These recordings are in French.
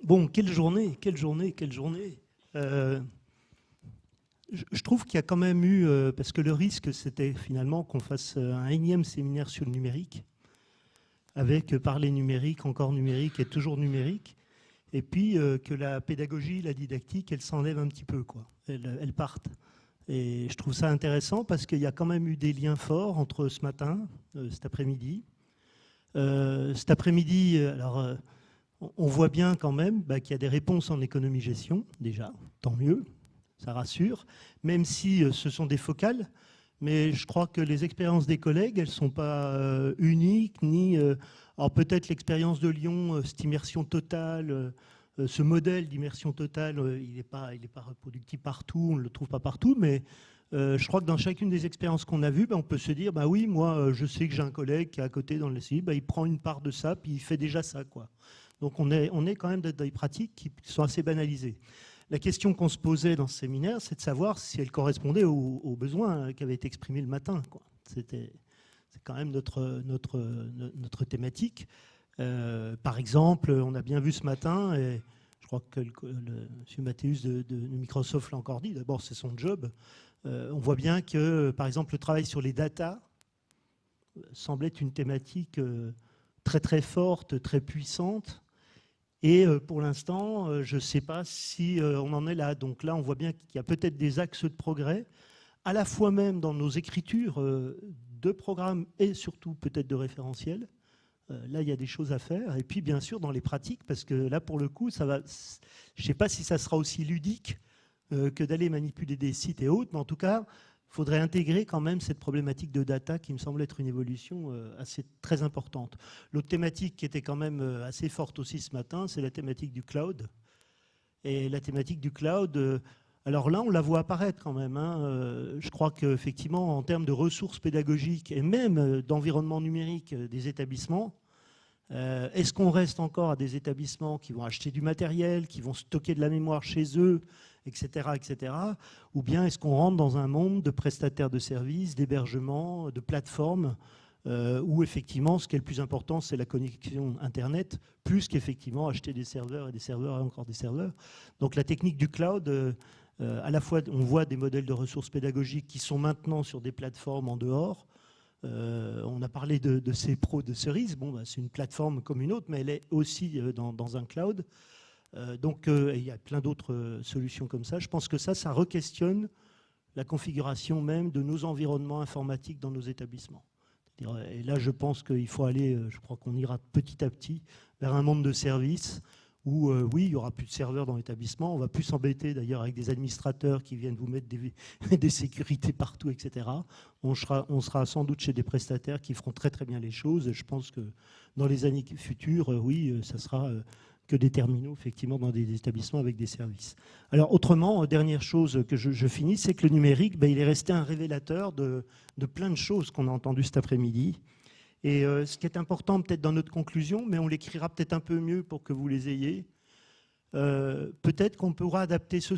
Bon, quelle journée, quelle journée, quelle journée. Je trouve qu'il y a quand même eu, parce que le risque, c'était finalement qu'on fasse un énième séminaire sur le numérique, avec parler numérique, encore numérique et toujours numérique, et puis que la pédagogie, la didactique, elle s'enlève un petit peu, quoi. Elle parte. Et je trouve ça intéressant parce qu'il y a quand même eu des liens forts entre ce matin, cet après-midi. Cet après-midi, alors on voit bien quand même qu'il y a des réponses en économie-gestion, déjà, tant mieux, ça rassure, même si ce sont des focales, mais je crois que les expériences des collègues, elles ne sont pas uniques, ni... alors peut-être l'expérience de Lyon, cette immersion totale, ce modèle d'immersion totale, il n'est pas reproductible partout, on ne le trouve pas partout, mais je crois que dans chacune des expériences qu'on a vues, on peut se dire, bah oui, moi, je sais que j'ai un collègue qui est à côté dans le CI, il prend une part de ça, puis il fait déjà ça, quoi. Donc on est quand même dans des pratiques qui sont assez banalisées. La question qu'on se posait dans ce séminaire, c'est de savoir si elle correspondait aux besoins qui avaient été exprimés le matin, quoi. C'est quand même notre thématique. Par exemple, on a bien vu ce matin, et je crois que M. Mathéus de Microsoft l'a encore dit, d'abord c'est son job, on voit bien que, par exemple, le travail sur les data semble être une thématique très très forte, très puissante. Et pour l'instant, je ne sais pas si on en est là. Donc là, on voit bien qu'il y a peut-être des axes de progrès, à la fois même dans nos écritures de programmes et surtout peut-être de référentiels. Là, il y a des choses à faire. Et puis, bien sûr, dans les pratiques, parce que là, pour le coup, ça va. Je ne sais pas si ça sera aussi ludique que d'aller manipuler des sites et autres, mais en tout cas, il faudrait intégrer quand même cette problématique de data qui me semble être une évolution assez très importante. L'autre thématique qui était quand même assez forte aussi ce matin, c'est la thématique du cloud. Et la thématique du cloud, alors là, on la voit apparaître quand même, hein. Je crois qu'effectivement, en termes de ressources pédagogiques et même d'environnement numérique des établissements, est-ce qu'on reste encore à des établissements qui vont acheter du matériel, qui vont stocker de la mémoire chez eux, etc., etc. Ou bien est-ce qu'on rentre dans un monde de prestataires de services, d'hébergement, de plateformes, où effectivement, ce qui est le plus important, c'est la connexion Internet, plus qu'effectivement acheter des serveurs et des serveurs et encore des serveurs. Donc la technique du cloud, à la fois, on voit des modèles de ressources pédagogiques qui sont maintenant sur des plateformes en dehors. On a parlé de CPRO de Cerise. Bon, c'est une plateforme comme une autre, mais elle est aussi dans un cloud. Donc, il y a plein d'autres solutions comme ça. Je pense que ça re-questionne la configuration même de nos environnements informatiques dans nos établissements. Et là, je pense qu'il faut aller, je crois qu'on ira petit à petit vers un monde de services où, oui, il n'y aura plus de serveurs dans l'établissement. On ne va plus s'embêter d'ailleurs avec des administrateurs qui viennent vous mettre des sécurités partout, etc. On sera sans doute chez des prestataires qui feront très très bien les choses. Et je pense que dans les années futures, oui, ça sera que des terminaux, effectivement, dans des établissements avec des services. Alors, autrement, dernière chose que je finis, c'est que le numérique, il est resté un révélateur de plein de choses qu'on a entendues cet après-midi. Et ce qui est important peut-être dans notre conclusion, mais on l'écrira peut-être un peu mieux pour que vous les ayez, peut-être qu'on pourra adopter ce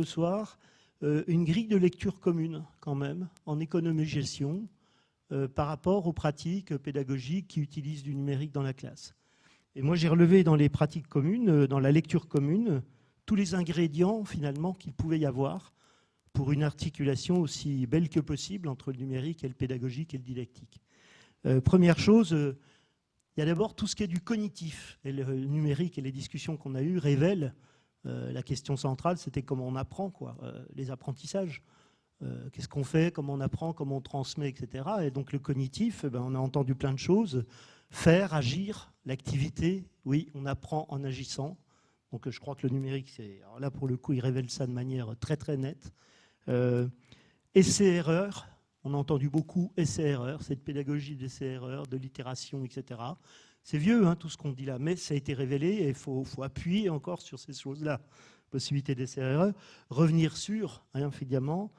soir une grille de lecture commune, quand même, en économie-gestion, par rapport aux pratiques pédagogiques qui utilisent du numérique dans la classe. Et moi, j'ai relevé dans les pratiques communes, dans la lecture commune, tous les ingrédients, finalement, qu'il pouvait y avoir pour une articulation aussi belle que possible entre le numérique et le pédagogique et le didactique. Première chose, il y a d'abord tout ce qui est du cognitif. Et le numérique et les discussions qu'on a eues révèlent la question centrale, c'était comment on apprend, quoi, les apprentissages. Qu'est-ce qu'on fait, comment on apprend, comment on transmet, etc. Et donc le cognitif, on a entendu plein de choses. Faire, agir, l'activité, oui, on apprend en agissant. Donc je crois que le numérique, alors là pour le coup, il révèle ça de manière très très nette. Essai-erreur, on a entendu beaucoup essai-erreur, cette pédagogie d'essai-erreur, de l'itération, etc. C'est vieux, hein, tout ce qu'on dit là, mais ça a été révélé et il faut appuyer encore sur ces choses-là. Possibilité d'essai-erreur, revenir sur, évidemment.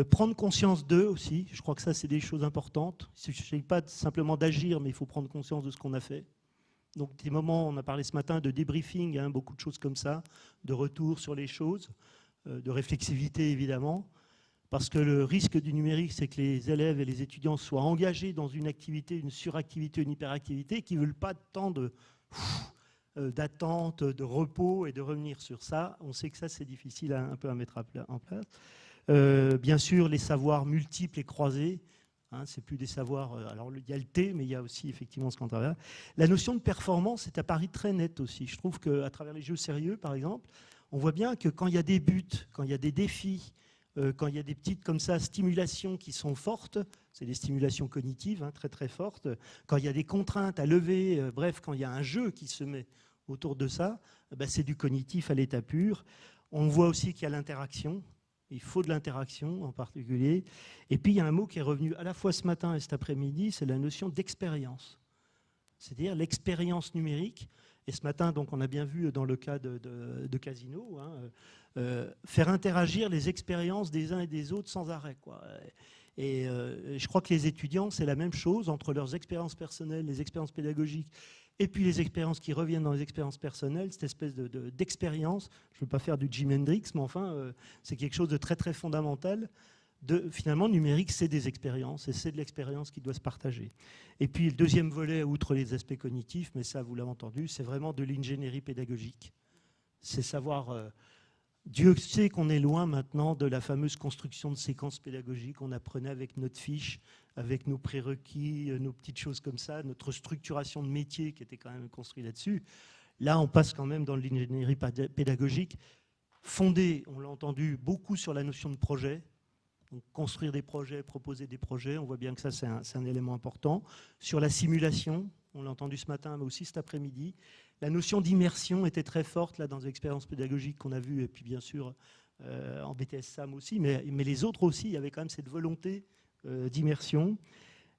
Prendre conscience d'eux aussi, je crois que ça c'est des choses importantes. Il ne s'agit pas simplement d'agir, mais il faut prendre conscience de ce qu'on a fait. Donc des moments, on a parlé ce matin de débriefing, hein, beaucoup de choses comme ça, de retour sur les choses, de réflexivité évidemment, parce que le risque du numérique, c'est que les élèves et les étudiants soient engagés dans une activité, une suractivité, une hyperactivité, qui ne veulent pas tant de d'attente, de repos et de revenir sur ça. On sait que ça, c'est difficile un peu à mettre en place. Bien sûr, les savoirs multiples et croisés. Hein, c'est plus des savoirs. Alors, il y a le T, mais il y a aussi effectivement ce qu'on travaille. La notion de performance est apparue très nette aussi. Je trouve qu'à travers les jeux sérieux, par exemple, on voit bien que quand il y a des buts, quand il y a des défis, quand il y a des petites comme ça stimulations qui sont fortes, c'est des stimulations cognitives très très fortes, quand il y a des contraintes à lever, bref, quand il y a un jeu qui se met autour de ça, c'est du cognitif à l'état pur. On voit aussi qu'il y a l'interaction. Il faut de l'interaction en particulier. Et puis, il y a un mot qui est revenu à la fois ce matin et cet après-midi, c'est la notion d'expérience. C'est-à-dire l'expérience numérique. Et ce matin, donc, on a bien vu dans le cas de Casino, faire interagir les expériences des uns et des autres sans arrêt, quoi. Et je crois que les étudiants, c'est la même chose entre leurs expériences personnelles, les expériences pédagogiques, et puis les expériences qui reviennent dans les expériences personnelles, cette espèce d'expérience. Je ne veux pas faire du Jimi Hendrix, mais enfin, c'est quelque chose de très très fondamental. Finalement, numérique, c'est des expériences, et c'est de l'expérience qui doit se partager. Et puis le deuxième volet, outre les aspects cognitifs, mais ça vous l'avez entendu, c'est vraiment de l'ingénierie pédagogique. C'est savoir... Dieu sait qu'on est loin maintenant de la fameuse construction de séquences pédagogiques qu'on apprenait avec notre fiche, avec nos prérequis, nos petites choses comme ça, notre structuration de métier qui était quand même construite là-dessus. Là, on passe quand même dans l'ingénierie pédagogique, fondée, on l'a entendu, beaucoup sur la notion de projet. Donc, construire des projets, proposer des projets, on voit bien que ça, c'est un élément important. Sur la simulation, on l'a entendu ce matin, mais aussi cet après-midi. La notion d'immersion était très forte là, dans les expériences pédagogiques qu'on a vues, et puis bien sûr en BTS SAM aussi, mais les autres aussi, il y avait quand même cette volonté d'immersion.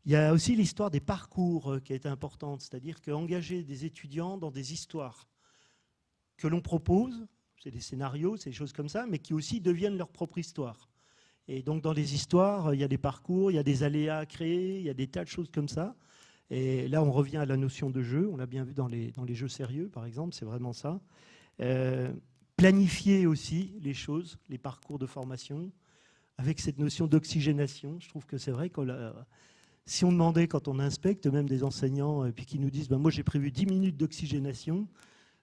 Il y a aussi l'histoire des parcours qui a été importante, c'est-à-dire qu'engager des étudiants dans des histoires que l'on propose, c'est des scénarios, c'est des choses comme ça, mais qui aussi deviennent leur propre histoire. Et donc dans les histoires, il y a des parcours, il y a des aléas à créer, il y a des tas de choses comme ça. Et là, on revient à la notion de jeu. On l'a bien vu dans les jeux sérieux, par exemple, c'est vraiment ça. Planifier aussi les choses, les parcours de formation, avec cette notion d'oxygénation. Je trouve que c'est vrai que si on demandait, quand on inspecte, même des enseignants, et puis qui nous disent moi j'ai prévu 10 minutes d'oxygénation,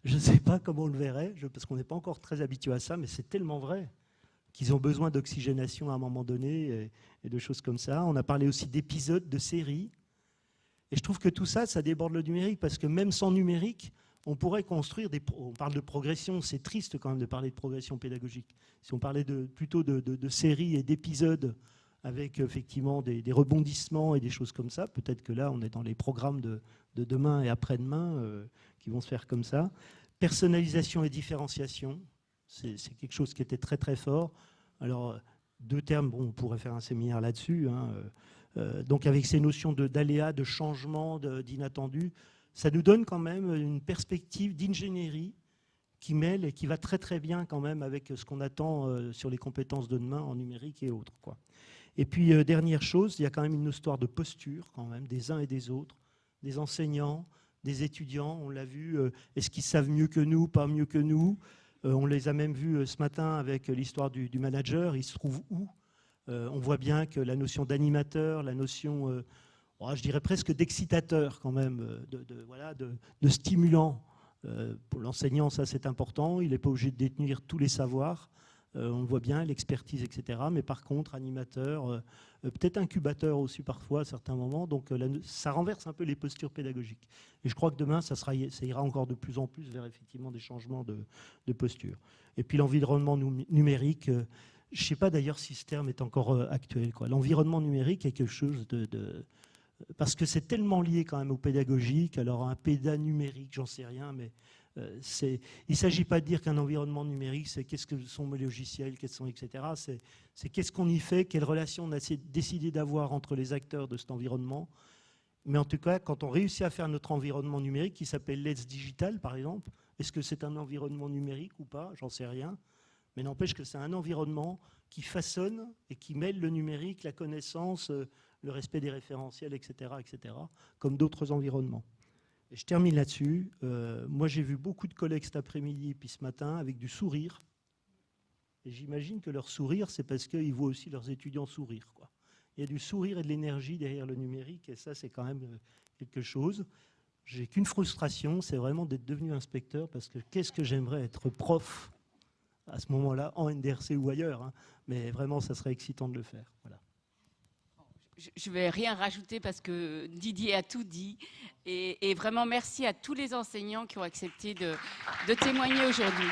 je ne sais pas comment on le verrait, parce qu'on n'est pas encore très habitué à ça, mais c'est tellement vrai qu'ils ont besoin d'oxygénation à un moment donné et de choses comme ça. On a parlé aussi d'épisodes, de séries. Et je trouve que tout ça, ça déborde le numérique, parce que même sans numérique, on pourrait construire on parle de progression, c'est triste quand même de parler de progression pédagogique. Si on parlait plutôt de séries et d'épisodes avec effectivement des rebondissements et des choses comme ça, peut-être que là, on est dans les programmes de demain et après-demain qui vont se faire comme ça. Personnalisation et différenciation, c'est quelque chose qui était très très fort. Alors, deux termes, bon, on pourrait faire un séminaire là-dessus, donc avec ces notions d'aléas, de changement, d'inattendu, ça nous donne quand même une perspective d'ingénierie qui mêle et qui va très très bien quand même avec ce qu'on attend sur les compétences de demain en numérique et autres, quoi. Et puis dernière chose, il y a quand même une histoire de posture quand même des uns et des autres, des enseignants, des étudiants, on l'a vu, est-ce qu'ils savent mieux que nous, pas mieux que nous, on les a même vus ce matin avec l'histoire du manager, il se trouve où? On voit bien que la notion d'animateur, la notion, je dirais presque d'excitateur quand même, de stimulant. Pour l'enseignant, ça c'est important, il n'est pas obligé de détenir tous les savoirs, on le voit bien, l'expertise, etc. Mais par contre, animateur, peut-être incubateur aussi parfois à certains moments, donc ça renverse un peu les postures pédagogiques. Et je crois que demain, ça ira encore de plus en plus vers effectivement des changements de posture. Et puis l'environnement numérique, je ne sais pas d'ailleurs si ce terme est encore actuel, quoi. L'environnement numérique est quelque chose parce que c'est tellement lié quand même au pédagogique. Alors un péda numérique, j'en sais rien, mais il ne s'agit pas de dire qu'un environnement numérique, c'est qu'est-ce que sont mes logiciels, quels sont, etc. C'est qu'est-ce qu'on y fait, quelle relation on a décidé d'avoir entre les acteurs de cet environnement. Mais en tout cas, quand on réussit à faire notre environnement numérique, qui s'appelle Let's Digital, par exemple, est-ce que c'est un environnement numérique ou pas? J'en sais rien. Mais n'empêche que c'est un environnement qui façonne et qui mêle le numérique, la connaissance, le respect des référentiels, etc., comme d'autres environnements. Et je termine là-dessus. Moi, j'ai vu beaucoup de collègues cet après-midi et puis ce matin avec du sourire. Et j'imagine que leur sourire, c'est parce qu'ils voient aussi leurs étudiants sourire, quoi. Il y a du sourire et de l'énergie derrière le numérique, et ça, c'est quand même quelque chose. j'ai qu'une frustration, c'est vraiment d'être devenu inspecteur, parce que qu'est-ce que j'aimerais être prof à ce moment-là, en NDRC ou ailleurs, hein. Mais vraiment, ça serait excitant de le faire. Voilà. Je ne vais rien rajouter parce que Didier a tout dit. Et vraiment, merci à tous les enseignants qui ont accepté de témoigner aujourd'hui.